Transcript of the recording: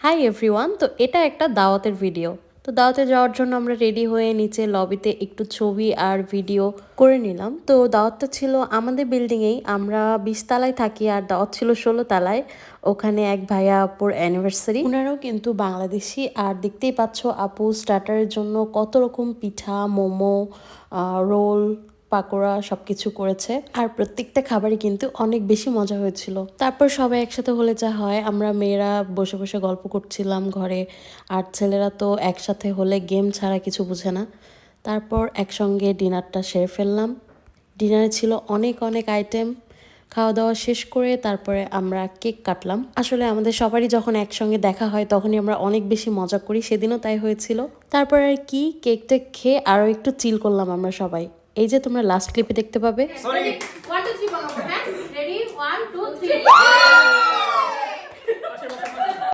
Hi everyone, তো এটা একটা দাওয়াতের ভিডিও। তো দাওয়াতে যাওয়ার জন্য আমরা রেডি হয়ে নিচে লবিতে একটু ছবি আর ভিডিও করে নিলাম। তো দাওয়াতটা ছিল আমাদের বিল্ডিংয়েই, আমরা 20 তলায় থাকি আর দাওয়াত ছিল 16 তলায়। ওখানে এক ভাইয়া আপুর অ্যানিভার্সারি, ওনারাও কিন্তু বাংলাদেশি। আর দেখতেই পাচ্ছ আপু স্টার্টারের জন্য কত রকম পিঠা, মোমো, রোল, পাকোড়া সবকিছু করেছে। আর প্রত্যেকটা খাবারই কিন্তু অনেক বেশি মজা হয়েছিল। তারপর সবাই একসাথে হলে যা হয়, আমরা মেয়েরা বসে বসে গল্প করছিলাম ঘরে, আর ছেলেরা তো একসাথে হলে গেম ছাড়া কিছু বুঝে না। তারপর একসঙ্গে ডিনারটা সেরে ফেললাম। ডিনারে ছিল অনেক অনেক আইটেম। খাওয়া দাওয়া শেষ করে তারপরে আমরা কেক কাটলাম। আসলে আমাদের সবারই যখন একসঙ্গে দেখা হয় তখনই আমরা অনেক বেশি মজা করি, সেদিনও তাই হয়েছিল। তারপর আর কি, কেকটা খেয়ে আরও একটু চিল করলাম আমরা সবাই। এই যে তোমরা লাস্ট ক্লিপে দেখতে পাবে। Ready? 1, 2, 3 বানাবো, হ্যাঁ? Ready? 1, 2, 3